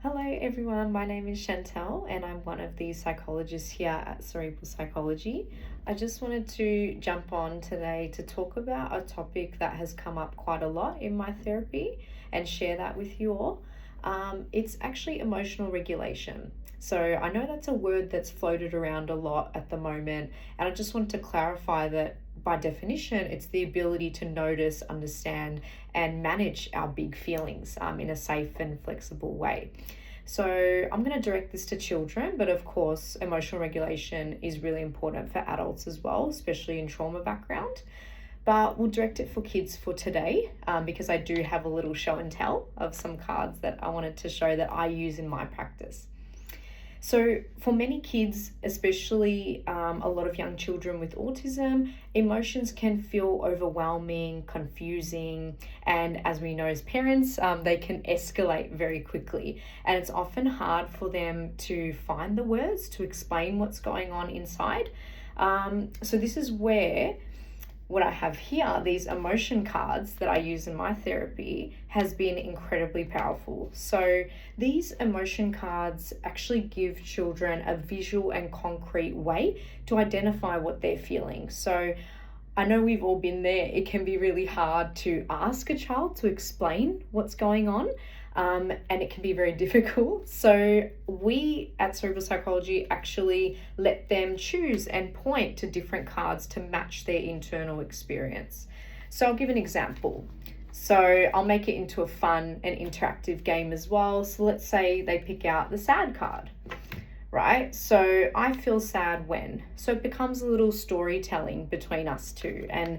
Hello everyone, my name is Chantel and I'm one of the psychologists here at Cerebral Psychology. I just wanted to jump on today to talk about a topic that has come up quite a lot in my therapy and share that with you all. It's actually emotional regulation. So I know that's a word that's floated around a lot at the moment, and I just wanted to clarify that by definition, it's the ability to notice, understand, and manage our big feelings in a safe and flexible way. So I'm going to direct this to children, but of course, emotional regulation is really important for adults as well, especially in trauma background. But we'll direct it for kids for today because I do have a little show and tell of some cards that I wanted to show that I use in my practice. So for many kids, especially a lot of young children with autism, emotions can feel overwhelming, confusing, and as we know as parents, they can escalate very quickly. And it's often hard for them to find the words to explain what's going on inside. So this is where what I have here, these emotion cards that I use in my therapy, has been incredibly powerful. So these emotion cards actually give children a visual and concrete way to identify what they're feeling. So I know we've all been there. It can be really hard to ask a child to explain what's going on. And it can be very difficult. So we at Cerebral Psychology actually let them choose and point to different cards to match their internal experience. So I'll give an example. So I'll make it into a fun and interactive game as well. So let's say they pick out the sad card, right? So I feel sad when. So it becomes a little storytelling between us two, and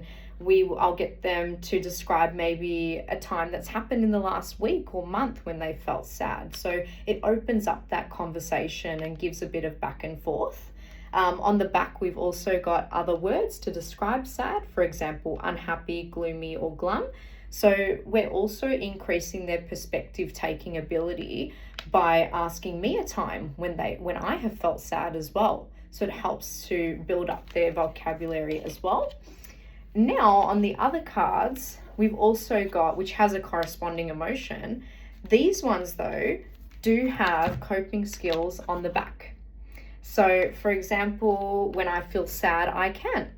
I'll get them to describe maybe a time that's happened in the last week or month when they felt sad. So it opens up that conversation and gives a bit of back and forth. On the back, we've also got other words to describe sad, for example, unhappy, gloomy, or glum. So we're also increasing their perspective taking ability by asking me a time when I have felt sad as well. So it helps to build up their vocabulary as well. Now, on the other cards, we've also got, which has a corresponding emotion. These ones, though, do have coping skills on the back. So, for example, when I feel sad, I can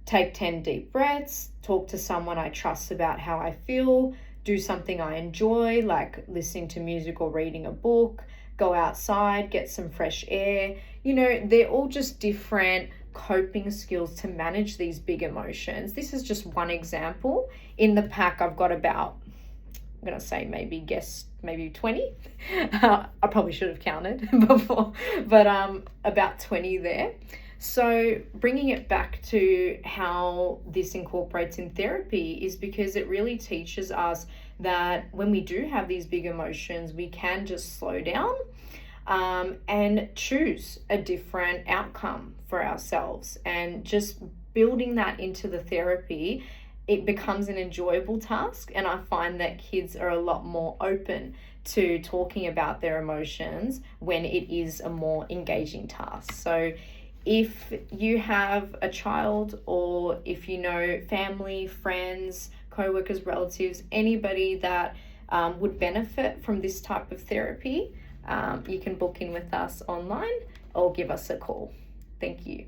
take 10 deep breaths, talk to someone I trust about how I feel, do something I enjoy, like listening to music or reading a book, go outside, get some fresh air. You know, they're all just different coping skills to manage these big emotions. This is just one example. In the pack, I've got about, I'm going to say maybe 20. I probably should have counted before, but about 20 there. So bringing it back to how this incorporates in therapy is because it really teaches us that when we do have these big emotions, we can just slow down and choose a different outcome for ourselves. And just building that into the therapy, it becomes an enjoyable task. And I find that kids are a lot more open to talking about their emotions when it is a more engaging task. So if you have a child, or if you know family, friends, co-workers, relatives, anybody that would benefit from this type of therapy, you can book in with us online or give us a call. Thank you.